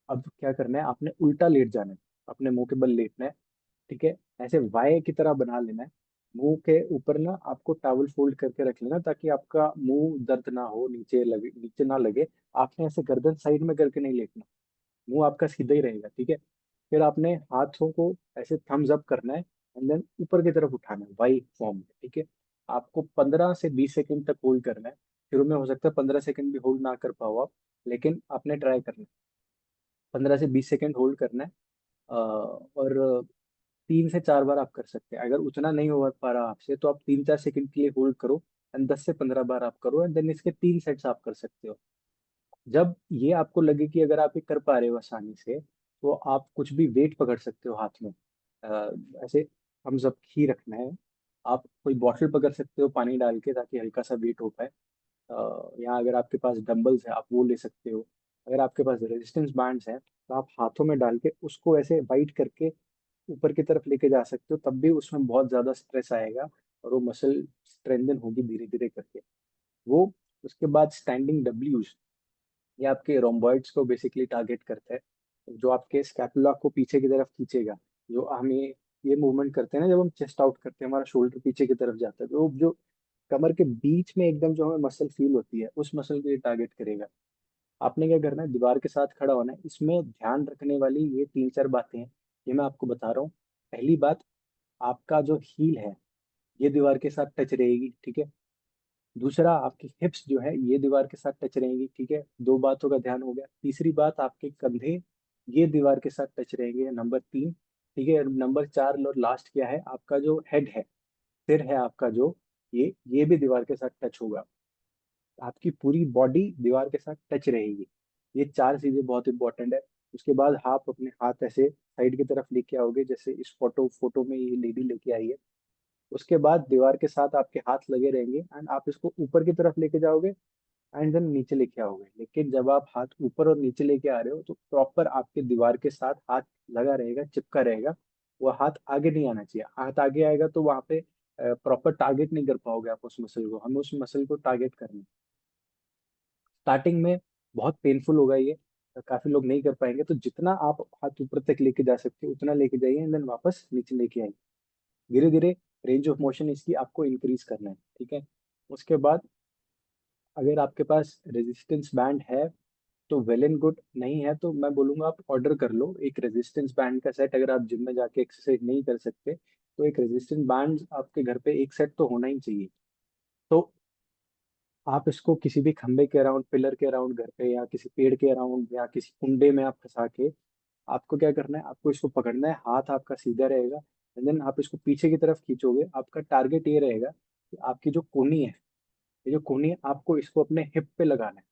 अब क्या करना है, आपने उल्टा लेट जाना है, अपने मुंह के बल लेटना है। ठीक है, ऐसे वाई की तरह बना लेना है। मुंह के ऊपर ना आपको टॉवल फोल्ड करके रख लेना, ताकि आपका मुंह दर्द ना हो, नीचे ना लगे। आपने ऐसे गर्दन साइड में करके नहीं लेटना, मुंह आपका सीधा ही रहेगा। ठीक है, फिर आपने हाथों को ऐसे थम्स अप करना है, एंड देन ऊपर की तरफ उठाना है वाई फॉर्म में। ठीक है, आपको 15 से 20 सेकंड तक होल्ड करना है। शुरू में हो सकता है 15 सेकंड भी होल्ड ना कर पाओ आप, लेकिन आपने ट्राई करना है। 15 से 20 सेकंड होल्ड करना है। और 3 से 4 बार आप कर सकते हैं। अगर उतना नहीं हो पा रहा आपसे, तो आप 3-4 सेकंड के लिए होल्ड करो, एंड 10 से 15 बार आप करो, एंड देन इसके 3 सेट्स आप कर सकते हो। जब ये आपको लगे कि अगर आप ये कर पा रहे हो आसानी से, तो आप कुछ भी वेट पकड़ सकते हो हाथ में। ऐसे हम सब ही रखना है। आप कोई बॉटल पकड़ सकते हो पानी डाल के, ताकि हल्का सा वेट हो पाए। या अगर आपके पास डंबल्स है, आप वो ले सकते हो। अगर आपके पास रेजिस्टेंस बैंड्स हैं, तो आप हाथों में डाल के उसको ऐसे वाइट करके ऊपर की तरफ लेके जा सकते हो, तब भी उसमें बहुत ज्यादा स्ट्रेस आएगा, और वो मसल स्ट्रेंथन होगी धीरे धीरे करके। वो उसके बाद स्टैंडिंग डब्ल्यूज, ये आपके रोम्बॉइड्स को बेसिकली टारगेट करता है, जो आपके स्कैपुला को पीछे की तरफ खींचेगा। जो हमें ये मूवमेंट करते हैं ना, जब हम चेस्ट आउट करते हैं, हमारा शोल्डर पीछे की तरफ जाता है, तो जो कमर के बीच में एकदम जो हमें मसल फील होती है, उस मसल को ये टारगेट करेगा। आपने क्या करना है, दीवार के साथ खड़ा होना है। इसमें ध्यान रखने वाली ये 3-4 बातें हैं, ये मैं आपको बता रहा हूँ। पहली बात, आपका जो हील है ये दीवार के साथ टच रहेगी। ठीक है, दूसरा, आपकी हिप्स जो है ये दीवार के साथ टच रहेंगी। ठीक है, 2 बातों का ध्यान हो गया। तीसरी बात, आपके कंधे ये दीवार के साथ टच रहेंगे, नंबर 3। ठीक है, नंबर 4 और लास्ट क्या है, आपका जो हेड है, सिर है आपका जो, ये भी दीवार के साथ टच होगा। आपकी पूरी बॉडी दीवार के साथ टच रहेगी। ये 4 चीजें बहुत इंपॉर्टेंट है। उसके बाद आप अपने हाथ ऐसे साइड की तरफ लेके आओगे, जैसे इस फोटो में ये लेडी लेके आई है। उसके बाद दीवार के साथ आपके हाथ लगे रहेंगे, एंड आप इसको ऊपर की तरफ लेके जाओगे, एंड देन नीचे लेके आओगे। लेकिन जब आप हाथ ऊपर और नीचे लेके आ रहे हो, तो प्रॉपर आपके दीवार के साथ हाथ लगा रहेगा, चिपका रहेगा। वो हाथ आगे नहीं आना चाहिए। हाथ आगे आएगा तो वहां पे प्रॉपर टारगेट नहीं कर पाओगे आप उस मसल को। हमें उस मसल को टारगेट करना है। स्टार्टिंग में बहुत पेनफुल होगा ये, काफी लोग नहीं कर पाएंगे। तो जितना आप हाथ ऊपर तक लेके जा सकते हो उतना लेके जाइए, एंड देन वापस नीचे लेके आइए। धीरे धीरे रेंज ऑफ मोशन इसकी आपको इंक्रीज करना है। ठीक है, उसके बाद अगर आपके पास रेजिस्टेंस बैंड है तो वेल एंड गुड, नहीं है तो मैं बोलूंगा आप ऑर्डर कर लो एक रेजिस्टेंस बैंड का सेट। अगर आप जिम में जाके एक्सरसाइज नहीं कर सकते, तो एक रेजिस्टेंस बैंड आपके घर पे एक सेट तो होना ही चाहिए। तो आप इसको किसी भी खंबे के अराउंड, पिलर के अराउंड घर पे, या किसी पेड़ के अराउंड, या किसी कुंडे में आप फंसा के, आपको क्या करना है, आपको इसको पकड़ना है। हाथ आपका सीधा रहेगा, एंड देन आप इसको पीछे की तरफ खींचोगे। आपका टारगेट ये रहेगा कि आपकी जो कोहनी है, ये जो कोहनी है, आपको इसको अपने हिप पे लगाना है।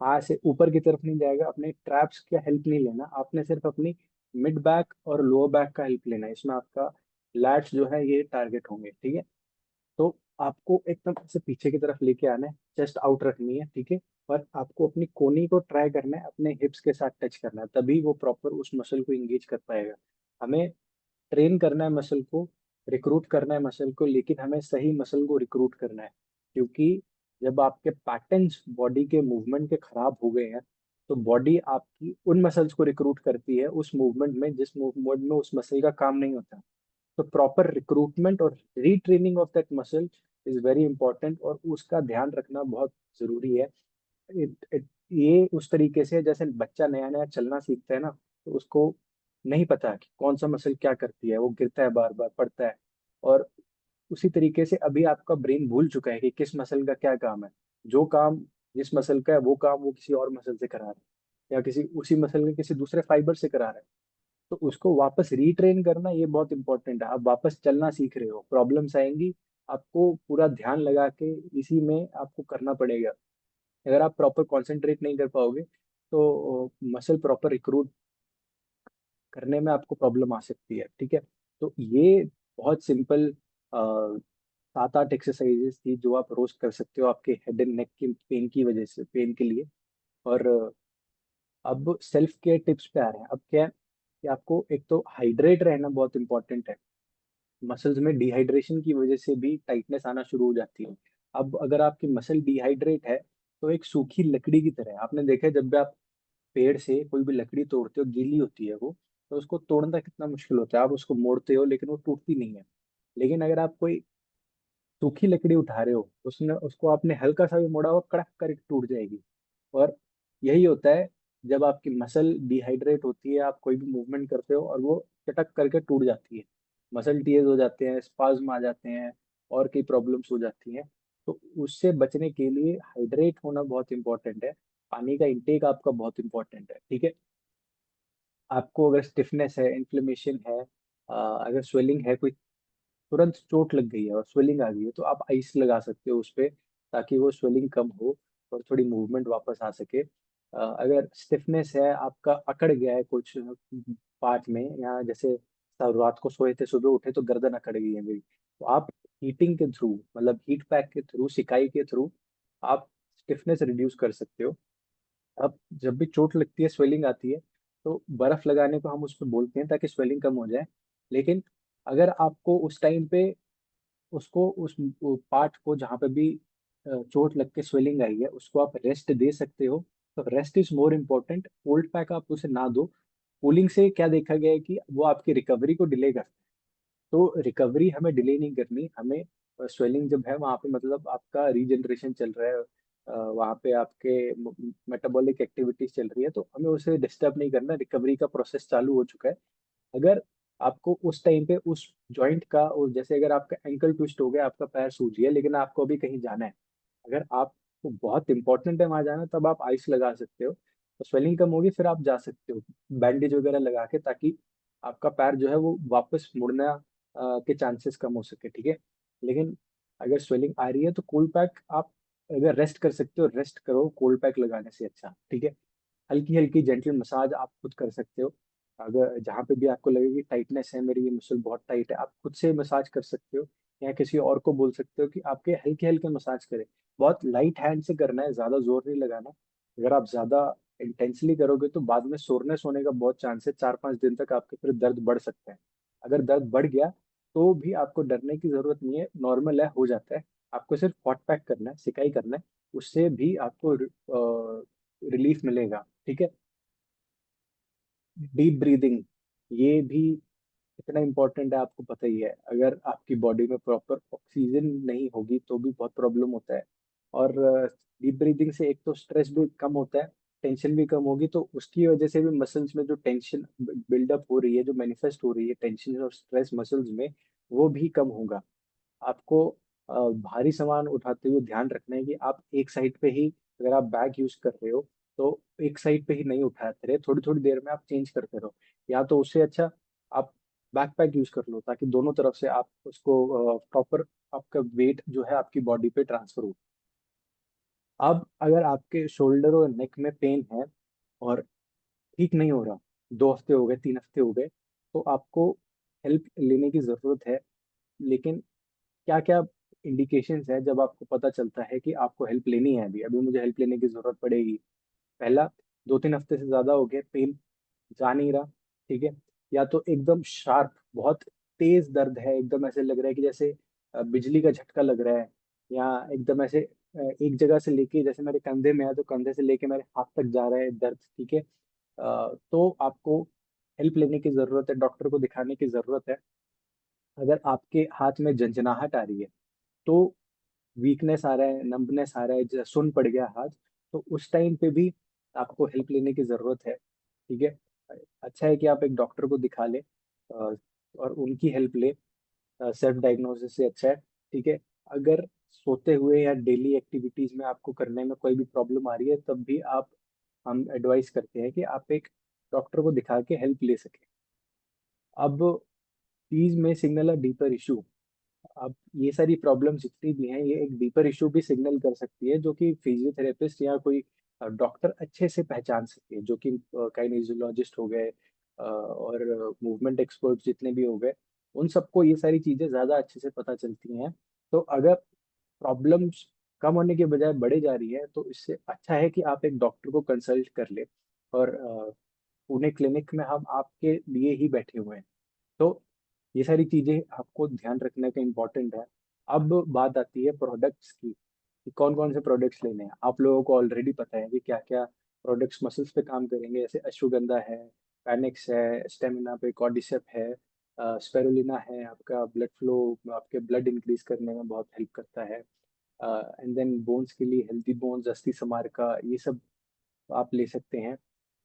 हाँ, ऐसे ऊपर की तरफ नहीं जाएगा। अपने ट्रैप्स का हेल्प नहीं लेना आपने, सिर्फ अपनी मिड बैक और लोअर बैक का हेल्प लेना है। इसमें आपका लैट्स जो है ये टारगेट होंगे। ठीक है, तो आपको एकदम से पीछे की तरफ लेके आना है, चेस्ट आउट रखनी है। ठीक है, और आपको अपनी कोनी को ट्राई करना है, अपने हिप्स के साथ टच करना है, तभी वो प्रॉपर उस मसल को इंगेज कर पाएगा। हमें ट्रेन करना है मसल को, रिक्रूट करना है मसल को, लेकिन हमें सही मसल को रिक्रूट करना है। क्योंकि जब आपके पैटर्न्स बॉडी के मूवमेंट के खराब हो गए हैं, तो बॉडी आपकी उन मसल्स को रिक्रूट करती है उस मूवमेंट में, जिस मूवमेंट में उस मसल का काम नहीं होता। तो प्रॉपर रिक्रूटमेंट और retraining of that muscle is very important, और उसका ध्यान रखना बहुत जरूरी है। ये उस तरीके से जैसे बच्चा नया नया चलना सीखता है ना, तो उसको नहीं पता कि कौन सा मसल क्या करती है, वो गिरता है, बार बार पड़ता है। और उसी तरीके से अभी आपका ब्रेन भूल चुका है कि किस मसल का क्या काम है। जो काम जिस मसल का है, वो काम वो किसी और मसल से करा रहा है, या किसी उसी मसल के किसी दूसरे फाइबर से करा रहा है। तो उसको वापस रीट्रेन करना ये बहुत इंपॉर्टेंट है। आप वापस चलना सीख रहे हो, प्रॉब्लम्स आएंगी, आपको पूरा ध्यान लगा के इसी में आपको करना पड़ेगा। अगर आप प्रॉपर कंसंट्रेट नहीं कर पाओगे तो मसल प्रॉपर रिक्रूट करने में आपको प्रॉब्लम आ सकती है, ठीक है। तो ये बहुत सिंपल 7-8 एक्सरसाइजेस थी जो आप रोज कर सकते हो आपके हेड एंड नेक के पेन की वजह से, पेन के लिए। और अब सेल्फ केयर टिप्स पे आ रहे हैं। अब क्या है कि आपको एक तो हाइड्रेट रहना बहुत इंपॉर्टेंट है। मसल्स में डिहाइड्रेशन की वजह से भी टाइटनेस आना शुरू हो जाती है। अब अगर आपकी मसल डिहाइड्रेट है तो एक सूखी लकड़ी की तरह है। आपने देखा है जब भी आप पेड़ से कोई भी लकड़ी तोड़ते हो, गीली होती है वो, तो उसको तोड़ना कितना मुश्किल होता है। आप उसको मोड़ते हो लेकिन वो टूटती नहीं है। लेकिन अगर आप कोई सूखी लकड़ी उठा रहे हो, उसने उसको आपने हल्का सा भी मोड़ा, वो कड़क करके टूट जाएगी। और यही होता है जब आपकी मसल डिहाइड्रेट होती है, आप कोई भी मूवमेंट करते हो और वो चटक करके टूट जाती है, मसल टीयर्स हो जाते हैं, स्पाज्म आ जाते हैं, और कई प्रॉब्लम्स हो जाती हैं। तो उससे बचने के लिए हाइड्रेट होना बहुत इंपॉर्टेंट है। पानी का इंटेक आपका बहुत इंपॉर्टेंट है, ठीक है। आपको अगर स्टिफनेस है, इन्फ्लेमेशन है, अगर स्वेलिंग है, कोई तुरंत चोट लग गई है और स्वेलिंग आ गई है, तो आप आइस लगा सकते हो उस पे, ताकि वो स्वेलिंग कम हो और थोड़ी मूवमेंट वापस आ सके। अगर स्टिफनेस है, आपका अकड़ गया है कुछ पार्ट में, या जैसे रात को सोए थे, सुबह उठे तो गर्दन अकड़ गई है मेरी, तो आप हीटिंग के थ्रू, मतलब हीट पैक के थ्रू, सिकाई के थ्रू आप स्टिफनेस रिड्यूस कर सकते हो। अब जब भी चोट लगती है, स्वेलिंग आती है, तो बर्फ लगाने को हम उस पर बोलते हैं ताकि स्वेलिंग कम हो जाए। लेकिन अगर आपको उस टाइम पे उसको उस पार्ट को जहाँ पे भी चोट लग के स्वेलिंग आई है उसको आप रेस्ट दे सकते हो, तो rest is more important. Cold pack आप उसे ना दो। कूलिंग से क्या देखा गया है कि वो आपकी रिकवरी को डिले करता है। तो रिकवरी हमें डिले नहीं करनी, हमें स्वेलिंग जब है वहाँ पे, मतलब आपका रीजनरेशन चल रहा है, वहाँ पे आपके मेटाबॉलिक एक्टिविटीज चल रही है, तो हमें उसे डिस्टर्ब नहीं करना। रिकवरी का प्रोसेस चालू हो चुका है। अगर आपको उस टाइम पे उस जॉइंट का, और जैसे अगर आपका एंकल ट्विस्ट हो गया, आपका पैर सूज गया, लेकिन आपको अभी कहीं जाना है, अगर आपको बहुत इंपॉर्टेंट है वहां जाना, तब आप आइस लगा सकते हो, तो स्वेलिंग कम होगी, फिर आप जा सकते हो बैंडेज वगैरह लगा के, ताकि आपका पैर जो है वो वापस मुड़ना के चांसेस कम हो सके, ठीक है। लेकिन अगर स्वेलिंग आ रही है तो कोल्ड पैक आप अगर रेस्ट कर सकते हो, रेस्ट करो कोल्ड पैक लगाने से अच्छा, ठीक है। हल्की हल्की जेंटल मसाज आप खुद कर सकते हो। अगर जहाँ पे भी आपको लगे कि टाइटनेस है, मेरी ये मसल बहुत टाइट है, आप खुद से मसाज कर सकते हो, या किसी और को बोल सकते हो कि आपके हल्के हल्के मसाज करे। बहुत लाइट हैंड से करना है, ज्यादा जोर नहीं लगाना। अगर आप ज्यादा इंटेंसली करोगे तो बाद में सोरनेस होने का बहुत चांस है, 4-5 दिन तक आपके फिर दर्द बढ़ सकता है। अगर दर्द बढ़ गया तो भी आपको डरने की जरूरत नहीं है, नॉर्मल है, हो जाता है। आपको सिर्फ हॉट पैक करना है, सिकाई करना है, उससे भी आपको रिलीफ मिलेगा, ठीक है। डीप ब्रीदिंग, ये भी इतना इम्पोर्टेंट है, आपको पता ही है। अगर आपकी बॉडी में प्रॉपर ऑक्सीजन नहीं होगी तो भी बहुत प्रॉब्लम होता है। और डीप ब्रीदिंग से एक तो स्ट्रेस भी कम होता है, टेंशन भी कम होगी, तो उसकी वजह से भी मसल्स में जो टेंशन बिल्डअप हो रही है, जो मैनिफेस्ट हो रही है टेंशन और स्ट्रेस मसल्स में, वो भी कम होगा। आपको भारी सामान उठाते हुए ध्यान रखना है कि आप एक साइड पे ही, अगर आप बैग यूज कर रहे हो तो एक साइड पे ही नहीं उठाते रहे, थोड़ी थोड़ी देर में आप चेंज करते रहो। या तो उससे अच्छा आप बैकपैक यूज कर लो, ताकि दोनों तरफ से आप उसको प्रॉपर, आपका वेट जो है आपकी बॉडी पे ट्रांसफर हो। अब अगर आपके शोल्डर और नेक में पेन है और ठीक नहीं हो रहा, 2 हफ्ते हो गए, 3 हफ्ते हो गए, तो आपको हेल्प लेने की जरूरत है। लेकिन क्या क्या इंडिकेशंस है जब आपको पता चलता है कि आपको हेल्प लेनी है, अभी अभी मुझे हेल्प लेने की जरूरत पड़ेगी? पहला, 2-3 हफ्ते से ज्यादा हो गए, पेन जा नहीं रहा, ठीक है। या तो एकदम शार्प, बहुत तेज दर्द है, एकदम ऐसे लग रहा है कि जैसे बिजली का झटका लग रहा है, या एकदम ऐसे एक जगह से लेके, जैसे मेरे कंधे में है तो कंधे से लेके मेरे हाथ तक जा रहा है दर्द, ठीक है। तो आपको हेल्प लेने की जरूरत है, डॉक्टर को दिखाने की जरूरत है। अगर आपके हाथ में झंझनाहट आ रही है, तो वीकनेस आ रहा है, नंबनेस आ रहा है, सुन पड़ गया हाथ, तो उस टाइम पे भी आपको हेल्प लेने की जरूरत है, ठीक है। अच्छा है कि आप एक डॉक्टर को दिखा ले और उनकी हेल्प ले, सेल्फ डायग्नोसिस से अच्छा है, ठीक है। अगर सोते हुए या डेली एक्टिविटीज में आपको करने में कोई भी प्रॉब्लम आ रही है, तब भी आप, हम एडवाइस करते हैं कि आप एक डॉक्टर को दिखा के हेल्प ले सकें। अब, प्लीज में सिग्नल अ डीपर इशू। अब ये सारी प्रॉब्लम जितनी भी हैं ये एक डीपर इशू भी सिग्नल कर सकती है, जो कि फिजियोथेरेपिस्ट या कोई डॉक्टर अच्छे से पहचान सके, जो कि काइनेजियोलॉजिस्ट हो गए और मूवमेंट एक्सपर्ट जितने भी हो गए, उन सबको ये सारी चीजें ज्यादा अच्छे से पता चलती हैं। तो अगर प्रॉब्लम्स कम होने के बजाय बढ़े जा रही है, तो इससे अच्छा है कि आप एक डॉक्टर को कंसल्ट कर ले। और पुणे क्लिनिक में हम आपके लिए ही बैठे हुए हैं। तो ये सारी चीजें आपको ध्यान रखने का इम्पोर्टेंट है। अब बात आती है प्रोडक्ट्स की, कि कौन कौन से प्रोडक्ट्स लेने हैं। आप लोगों को ऑलरेडी पता है कि क्या क्या प्रोडक्ट्स मसल्स पे काम करेंगे, जैसे अश्वगंधा है, पैनिक्स है, स्टेमिना पे कॉर्डिसेप है, स्पेरुलिना है, आपका ब्लड फ्लो, आपके ब्लड इंक्रीज करने में बहुत हेल्प करता है। एंड देन बोन्स के लिए हेल्दी बोन्स, अस्थि समारका, ये सब आप ले सकते हैं।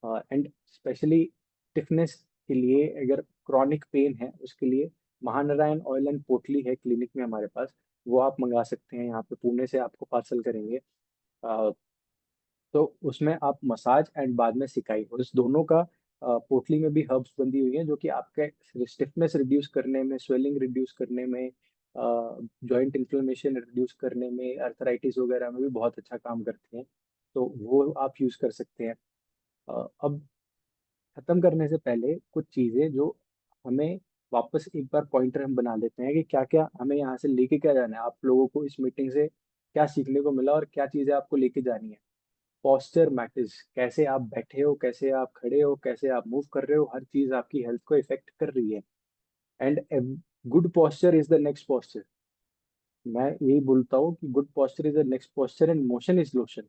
एंड स्पेशली स्टिफनेस के लिए, अगर क्रॉनिक पेन है उसके लिए, महानारायण ऑयल एंड पोटली है क्लिनिक में हमारे पास, वो आप मंगा सकते हैं। यहाँ पे पुणे से आपको पार्सल करेंगे। अ, तो उसमें आप मसाज एंड बाद में सिकाई, और इस दोनों का पोटली में भी हर्ब्स बंदी हुई है, जो कि आपके स्टिफनेस रिड्यूस करने में, स्वेलिंग रिड्यूस करने में, जॉइंट इन्फ्लेमेशन रिड्यूस करने में, अर्थराइटिस वगैरह में भी बहुत अच्छा काम करती हैं। तो वो आप यूज कर सकते हैं। अब खत्म करने से पहले कुछ चीजें जो हमें, वापस एक बार पॉइंटर हम बना लेते हैं कि क्या क्या हमें यहाँ से लेके क्या जाना है, आप लोगों को इस मीटिंग से क्या सीखने को मिला और क्या चीजें आपको लेके जानी है। पॉस्चर मैटर्स, कैसे आप बैठे हो, कैसे आप खड़े हो, कैसे आप मूव कर रहे हो, हर चीज आपकी हेल्थ को इफेक्ट कर रही है। And good posture is the next posture. मैं यही बोलता हूँ कि good posture is the next posture and motion is lotion.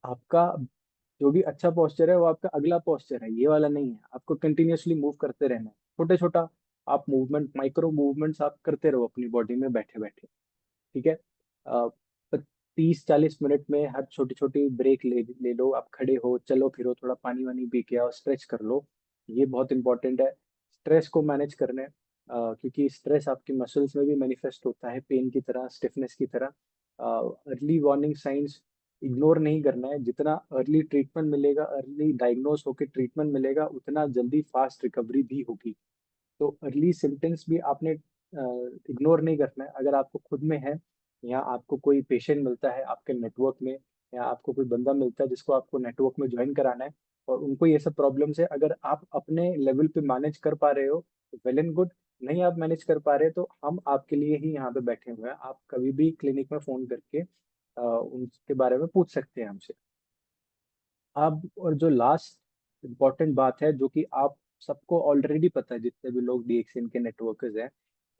आपका जो भी अच्छा पॉस्चर है वो आपका अगला पॉस्चर है, ये वाला नहीं है। आपको कंटिन्यूअसली मूव करते रहना है, छोटे छोटा आप मूवमेंट, माइक्रो मूवमेंट्स आप करते रहो अपनी बॉडी में बैठे बैठे। ठीक है। 30-40 मिनट में हर छोटी छोटी ब्रेक ले ले लो। आप खड़े हो, चलो फिरो, थोड़ा पानी वानी पी के आओ, स्ट्रेच कर लो। ये बहुत इंपॉर्टेंट है स्ट्रेस को मैनेज करने, क्योंकि स्ट्रेस आपके मसल्स में भी मैनिफेस्ट होता है, पेन की तरह, स्टिफनेस की तरह। अर्ली वार्निंग साइंस इग्नोर नहीं करना है। जितना अर्ली ट्रीटमेंट मिलेगा, अर्ली डायग्नोस होकर ट्रीटमेंट मिलेगा, उतना जल्दी फास्ट रिकवरी भी होगी। तो अर्ली सिम्टम्स भी आपने इग्नोर नहीं करना है। अगर आपको खुद में है, या आपको कोई पेशेंट मिलता है आपके नेटवर्क में, या आपको कोई बंदा मिलता है जिसको आपको नेटवर्क में ज्वाइन कराना है, और उनको ये सब प्रॉब्लम्स है, अगर आप अपने लेवल पे मैनेज कर पा रहे हो तो वेल एंड गुड। नहीं आप मैनेज कर पा रहे तो हम आपके लिए ही यहाँ पे बैठे हुए हैं। आप कभी भी क्लिनिक में फोन करके उनके बारे में पूछ सकते हैं हमसे। अब और जो लास्ट इम्पॉर्टेंट बात है, जो कि आप सबको ऑलरेडी पता है, जितने भी लोग डीएक्सएन के नेटवर्कर्स हैं,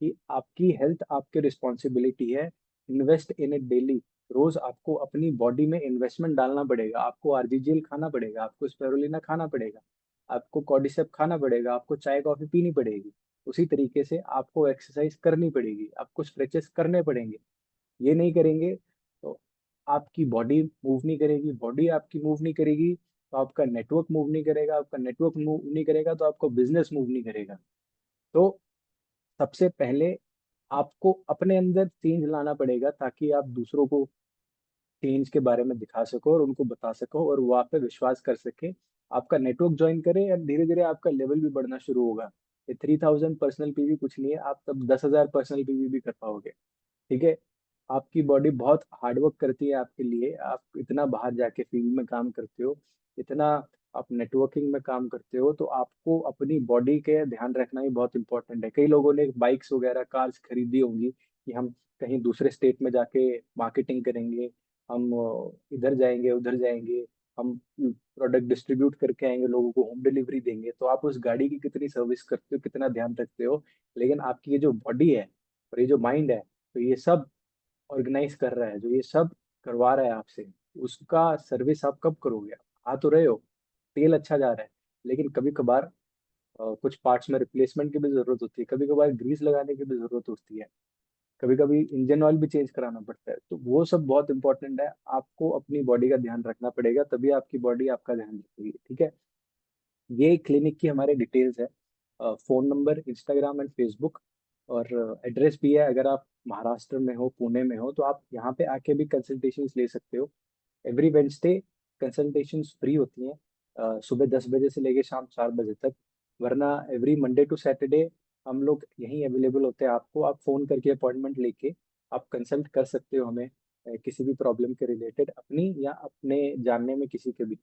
कि आपकी हेल्थ आपकी रिस्पॉन्सिबिलिटी है। Invest in it daily. रोज आपको अपनी बॉडी में इन्वेस्टमेंट डालना पड़ेगा। आपको आरजीजीएल खाना पड़ेगा, आपको स्पेरुलिना खाना पड़ेगा, आपको कॉर्डिसेप खाना पड़ेगा, आपको चाय कॉफी पीनी पड़ेगी। उसी तरीके से आपको एक्सरसाइज करनी पड़ेगी, आपको स्ट्रेचेस करने पड़ेंगे। ये नहीं करेंगे तो आपकी बॉडी मूव नहीं करेगी, बॉडी आपकी मूव नहीं करेगी तो आपका नेटवर्क मूव नहीं करेगा, आपका नेटवर्क मूव नहीं करेगा तो आपका बिजनेस मूव नहीं करेगा। तो सबसे पहले आपको अपने अंदर चेंज लाना पड़ेगा, ताकि आप दूसरों को चेंज के बारे में दिखा सको और उनको बता सको, और वो आप पे विश्वास कर सके, आपका नेटवर्क ज्वाइन करे, और धीरे धीरे आपका लेवल भी बढ़ना शुरू होगा। ये 3000 पर्सनल पीवी कुछ नहीं है, आप तब 10,000 पर्सनल पीवी भी कर पाओगे। ठीक है। आपकी बॉडी बहुत हार्डवर्क करती है आपके लिए। आप इतना बाहर जाके फील्ड में काम करते हो, इतना आप नेटवर्किंग में काम करते हो, तो आपको अपनी बॉडी के ध्यान रखना भी बहुत इंपॉर्टेंट है। कई लोगों ने बाइक्स वगैरह कार्स खरीदी होंगी कि हम कहीं दूसरे स्टेट में जाके मार्केटिंग करेंगे, हम इधर जाएंगे उधर जाएंगे, हम प्रोडक्ट डिस्ट्रीब्यूट करके आएंगे, लोगों को होम डिलीवरी देंगे। तो आप उस गाड़ी की कितनी सर्विस करते हो, कितना ध्यान रखते हो। लेकिन आपकी ये जो बॉडी है और ये जो माइंड है, तो ये सब ऑर्गेनाइज कर रहा है, जो ये सब करवा रहा है आपसे, उसका सर्विस आप कब करोगे। आ तो रहे हो, तेल अच्छा जा रहा है, लेकिन कभी कभार कुछ पार्ट्स में रिप्लेसमेंट की भी जरूरत होती है, कभी कभार ग्रीस लगाने की भी जरूरत होती है, कभी कभी इंजन ऑयल भी चेंज कराना पड़ता है। तो वो सब बहुत इंपॉर्टेंट है। आपको अपनी बॉडी का ध्यान रखना पड़ेगा, तभी आपकी बॉडी आपका ध्यान रखेगी। ठीक है। ये क्लिनिक की हमारे डिटेल्स है, phone number, Instagram and Facebook, और एड्रेस भी है। अगर आप महाराष्ट्र में हो, पुणे में हो, तो आप यहाँ पे आके भी कंसल्टेशंस ले सकते हो। एवरी वेंसडे कंसल्टेशंस फ्री होती हैं, सुबह 10 बजे से लेके शाम 4 बजे तक। वरना एवरी मंडे टू सैटरडे हम लोग यहीं अवेलेबल होते हैं आपको, आप फोन करके अपॉइंटमेंट लेके आप कंसल्ट कर सकते हो हमें किसी भी प्रॉब्लम के रिलेटेड, अपनी या अपने जानने में किसी के भी।